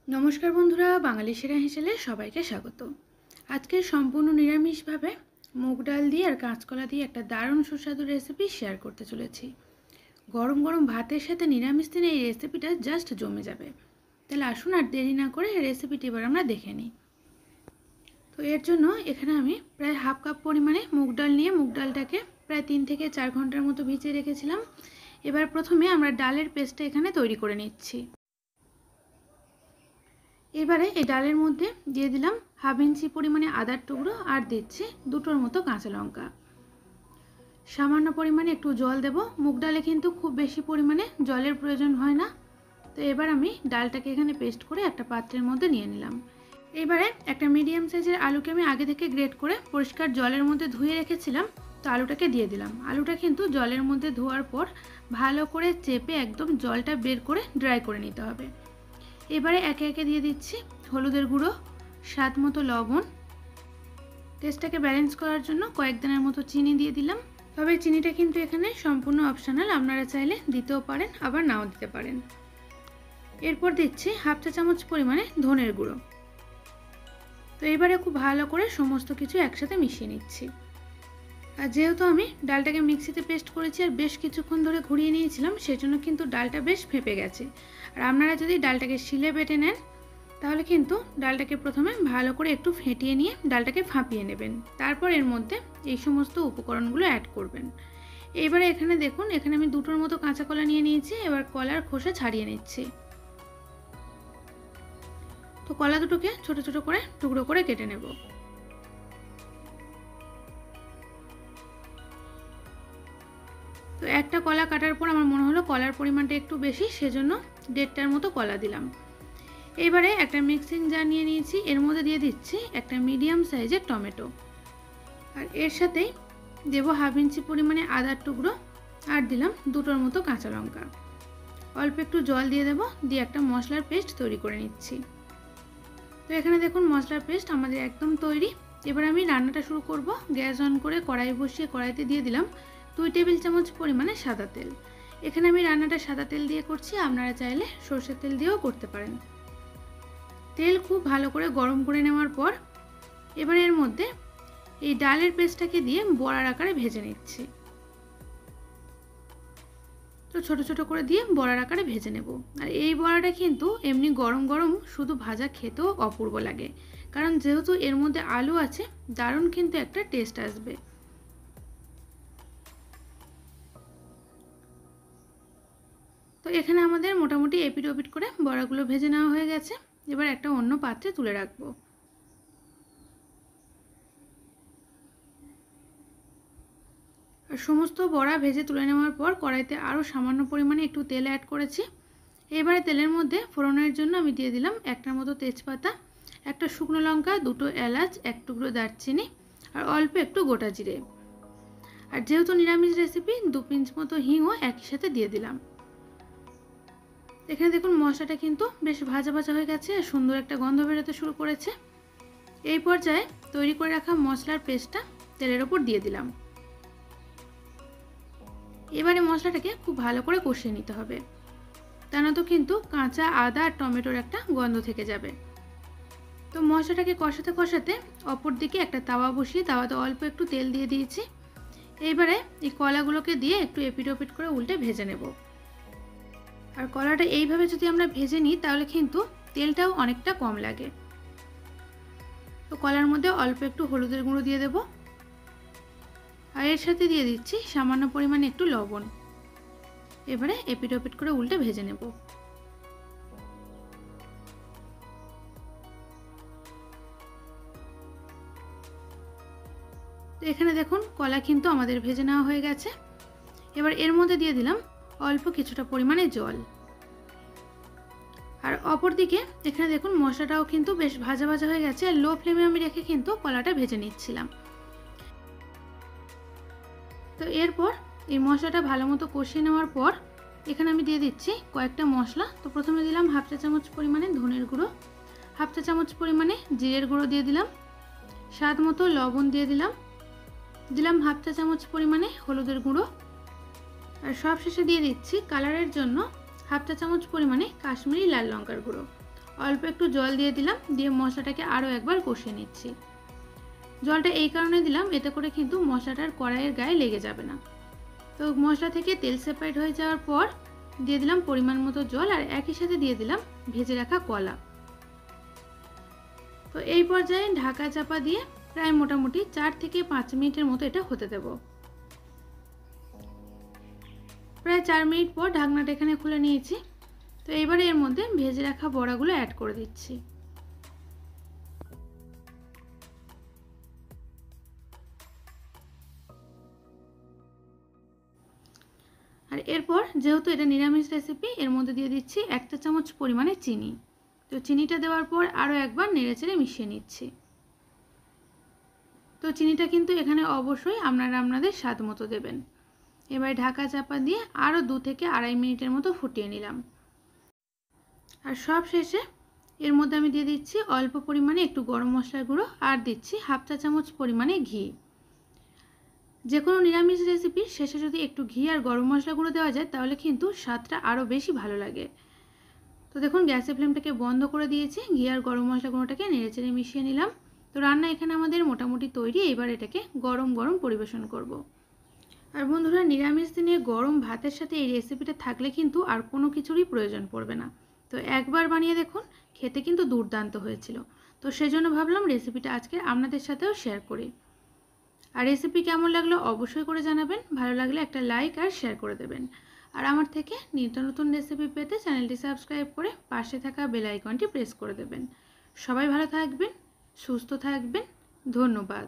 नमस्कार बंधुरा बांगाली सेरा हेसेले सबाइके स्वागत। आजके सम्पूर्ण निरामिषभावे मुग डाल दिए और काँचकला दिए एक दारुण सुस्वादु रेसिपि शेयर करते चलेछि। गरम गरम भातेर साथे निरामिष दिने এই রেসিপিটা জাস্ট জমে যাবে। তাহলে আসুন আর দেরি না করে রেসিপিটি এবার আমরা দেখে নিই। তো এর জন্য এখানে আমি প্রায় হাফ কাপ পরিমাণে মুগ ডাল নিয়ে মুগ ডালটাকে প্রায় 3 থেকে 4 ঘন্টার মতো ভিজিয়ে রেখেছিলাম। এবার প্রথমে আমরা ডালের পেস্টটা এখানে তৈরি করে নিচ্ছি। এবারে এই ডালের মধ্যে দিয়ে দিলাম হাফ ইঞ্চি পরিমাণে আদার টুকরো আর দিচ্ছি দুটোর মতো কাঁচা লঙ্কা। সামান্য পরিমাণে একটু জল দেব। মুগ ডালে কিন্তু খুব বেশি পরিমাণে জলের প্রয়োজন হয় না। তো এবার আমি ডালটাকে এখানে পেস্ট করে একটা পাত্রের মধ্যে নিয়ে নিলাম। এবারে একটা মিডিয়াম সাইজের আলুকে আমি আগে থেকে গ্রেট করে পরিষ্কার জলের মধ্যে ধুয়ে রেখেছিলাম। তো আলুটাকে দিয়ে দিলাম। আলুটা কিন্তু জলের মধ্যে ধোয়ার পর ভালো করে চেপে একদম জলটা বের করে ড্রাই করে নিতে হবে। এবারে একে একে দিয়ে দিচ্ছি হলুদের গুঁড়ো, স্বাদ মতো লবণ, টেস্টটাকে ব্যালেন্স করার জন্য কয়েক দানার মতো চিনি দিয়ে দিলাম। তবে চিনিটা কিন্তু এখানে সম্পূর্ণ অপশনাল, আপনারা চাইলে দিতেও পারেন আবার নাও দিতে পারেন। এরপর দিচ্ছি হাফ চা চামচ পরিমাণে ধনের গুঁড়ো। তো এবারে খুব ভালো করে সমস্ত কিছু একসাথে মিশিয়ে নিচ্ছি। আর যেহেতু আমি ডালটাকে মিক্সিতে পেস্ট করেছি আর বেশ কিছুক্ষণ ধরে ঘুরিয়ে নিয়েছিলাম, সেজন্য কিন্তু ডালটা বেশ ফেঁপে গেছে। আর আপনারা যদি ডালটাকে শিলে বেটে নেন তাহলে কিন্তু ডালটাকে প্রথমে ভালো করে একটু ফেটিয়ে নিয়ে ডালটাকে ফাঁপিয়ে নেবেন, তারপর এর মধ্যে এই সমস্ত উপকরণগুলো অ্যাড করবেন। এবারে এখানে দেখুন, এখানে আমি দুটোর মতো কাঁচা কলা নিয়ে নিয়েছি। এবার কলার খোসা ছাড়িয়ে নিচ্ছি। তো কলা দুটোকে ছোট ছোট করে টুকরো করে কেটে নেব। তো একটা কলা কাটার পর আমার মনে হলো কলার পরিমাণটা একটু বেশি, সেজন্য 1.5টার মতো কলা দিলাম। এবারে একটা মিক্সিং জার নিয়ে নিয়েছি। এর মধ্যে দিয়ে দিচ্ছি একটা মিডিয়াম সাইজের টমেটো, আর এর সাথেই দেব হাফ ইঞ্চি পরিমাণে আদার টুকরো আর দিলাম দুটোর মতো কাঁচা লঙ্কা। অল্প একটু জল দিয়ে দেব, দিয়ে একটা মশলার পেস্ট তৈরি করে নিচ্ছি। তো এখানে দেখুন মশলার পেস্ট আমাদের একদম তৈরি। এবার আমি রান্নাটা শুরু করব। গ্যাস অন করে কড়াই বসিয়ে কড়াইতে দিয়ে দিলাম 2 টেবিল চামচ পরিমাণে সাদা তেল। এখানে আমি রান্নাটা সাদা তেল দিয়ে করছি, আপনারা চাইলে সরষের তেল দিয়েও করতে পারেন। তেল খুব ভালো করে গরম করে নেওয়ার পর এবার এর মধ্যে এই ডালের পেস্টটাকে দিয়ে বড়ার আকারে ভেজে নিচ্ছি। তো ছোট ছোট করে দিয়ে বড়ার আকারে ভেজে নেব। আর এই বড়াটা কিন্তু এমনি গরম গরম শুধু ভাজা খেতেও অপূর্ব লাগে, কারণ যেহেতু এর মধ্যে আলু আছে, দারুণ কিন্তু একটা টেস্ট আসবে। তো এখানে আমাদের মোটামুটি এপিট ওপিট করে বড়াগুলো ভেজে নেওয়া হয়ে গেছে। এবার একটা অন্য পাত্রে তুলে রাখবো। আর সমস্ত বড়া ভেজে তুলে নেওয়ার পর কড়াইতে আরও সামান্য পরিমাণে একটু তেল অ্যাড করেছি। এবারে তেলের মধ্যে ফোড়নের জন্য আমি দিয়ে দিলাম একটার মতো তেজপাতা, একটা শুকনো লঙ্কা, দুটো এলাচ, এক টুকরো দারচিনি আর অল্প একটু গোটা জিরে। আর যেহেতু নিরামিষ রেসিপি 2 পিঞ্চ মতো হিংও একই সাথে দিয়ে দিলাম। এখানে দেখুন মশলাটা কিন্তু বেশ ভাজা ভাজা হয়ে গেছে আর সুন্দর একটা গন্ধ বেরোতে শুরু করেছে। এই পর্যায়ে তৈরি করে রাখা মশলার পেস্টটা তেলের ওপর দিয়ে দিলাম। এবারে মশলাটাকে খুব ভালো করে কষিয়ে নিতে হবে, তা না তো কিন্তু কাঁচা আদা আর টমেটোর একটা গন্ধ থেকে যাবে। তো মশলাটাকে কষাতে কষাতে অপর দিকে একটা তাওয়া বসিয়ে তাওয়াতে অল্প একটু তেল দিয়ে দিয়েছি। এইবারে এই কলাগুলোকে দিয়ে একটু এপিট ওপিট করে উল্টে ভেজে নেব। আর কলাটা এইভাবে যদি আমরা ভেজে নিই তাহলে কিন্তু তেলটাও অনেকটা কম লাগে। তো কলার মধ্যে অল্প একটু হলুদের গুঁড়ো দিয়ে দেব, আর এর সাথে দিয়ে দিচ্ছি সামান্য পরিমাণে একটু লবণ। এবারে এপিট ওপিট করে উল্টে ভেজে নেব। তো এখানে দেখুন কলা কিন্তু আমাদের ভেজে নেওয়া হয়ে গেছে। এবার এর মধ্যে দিয়ে দিলাম অল্প কিছুটা পরিমাণে জল। আর অপর দিকে এখানে দেখুন মশলাটাও কিন্তু বেশ ভাজা ভাজা হয়ে গেছে। আর লো ফ্লেমে আমি রেখে কিন্তু কলাটা ভেজে নিচ্ছিলাম। তো এরপর এই মশলাটা ভালো মতো কষিয়ে নেওয়ার পর এখানে আমি দিয়ে দিচ্ছি কয়েকটা মশলা। তো প্রথমে দিলাম হাফ চা চামচ পরিমাণে ধনের গুঁড়ো, হাফ চা চামচ পরিমাণে জিরের গুঁড়ো দিয়ে দিলাম, স্বাদ মতো লবণ দিয়ে দিলাম হাফ চা চামচ পরিমাণে হলুদের গুঁড়ো, আর সবশেষে দিয়ে দিচ্ছি কালারের জন্য হাফ চা চামচ পরিমাণে কাশ্মীরি লাল লঙ্কার গুঁড়ো। অল্প একটু জল দিয়ে দিলাম, দিয়ে মশলাটাকে আরও একবার কষিয়ে নিচ্ছি। জলটা এই কারণে দিলাম, এতে করে কিন্তু মশলাটার কড়াইয়ের গায়ে লেগে যাবে না। তো মশলা থেকে তেল সেপারেট হয়ে যাওয়ার পর দিয়ে দিলাম পরিমাণ মতো জল, আর একই সাথে দিয়ে দিলাম ভেজে রাখা কলা। তো এই পর্যায়ে ঢাকা চাপা দিয়ে প্রায় মোটামুটি 4 থেকে 5 মিনিটের মতো এটা হতে দেব। প্রায় 4 মিনিট পর ঢাকনাটা এখানে খুলে নিয়েছি। তো এবারে এর মধ্যে ভেজে রাখা বড়াগুলো অ্যাড করে দিচ্ছি। আর এরপর যেহেতু এটা নিরামিষ রেসিপি, এর মধ্যে দিয়ে দিচ্ছি 1 চা চামচ পরিমাণে চিনি। তো চিনিটা দেওয়ার পর আরও একবার নেড়েচেড়ে মিশিয়ে নিচ্ছি। তো চিনিটা কিন্তু এখানে অবশ্যই আপনারা আপনাদের স্বাদ মতো দেবেন। এবার ঢাকা চাপা দিয়ে আরও 2 থেকে 2.5 মিনিটের মতো ফুটিয়ে নিলাম। আর সব শেষে এর মধ্যে আমি দিয়ে দিচ্ছি অল্প পরিমাণে একটু গরম মশলার গুঁড়ো, আর দিচ্ছি 1/2 চা চামচ পরিমাণে ঘি। যে কোনো নিরামিষ রেসিপির শেষে যদি একটু ঘি আর গরম মশলা গুঁড়ো দেওয়া যায় তাহলে কিন্তু স্বাদটা আরও বেশি ভালো লাগে। তো দেখুন গ্যাসের ফ্লেমটাকে বন্ধ করে দিয়েছি, ঘি আর গরম মশলা গুঁড়োটাকে নেড়েচেড়ে মিশিয়ে নিলাম। তো রান্না এখানে আমাদের মোটামুটি তৈরি। এবার এটাকে গরম গরম পরিবেশন করব। আর বন্ধুরা, নিরামিষ দিনে গরম ভাতের সাথে এই রেসিপিটা থাকলে কিন্তু আর কোনো কিছুরই প্রয়োজন পড়বে না। তো একবার বানিয়ে দেখুন, খেতে কিন্তু দুর্দান্ত হয়েছিল। তো সেজন্য ভাবলাম রেসিপিটা আজকে আপনাদের সাথেও শেয়ার করি। আর রেসিপি কেমন লাগলো অবশ্যই করে জানাবেন। ভালো লাগলে একটা লাইক আর শেয়ার করে দেবেন। আর আমার থেকে নিত্য নতুন রেসিপি পেতে চ্যানেলটি সাবস্ক্রাইব করে পাশে থাকা বেল আইকনটি প্রেস করে দেবেন। সবাই ভালো থাকবেন, সুস্থ থাকবেন। ধন্যবাদ।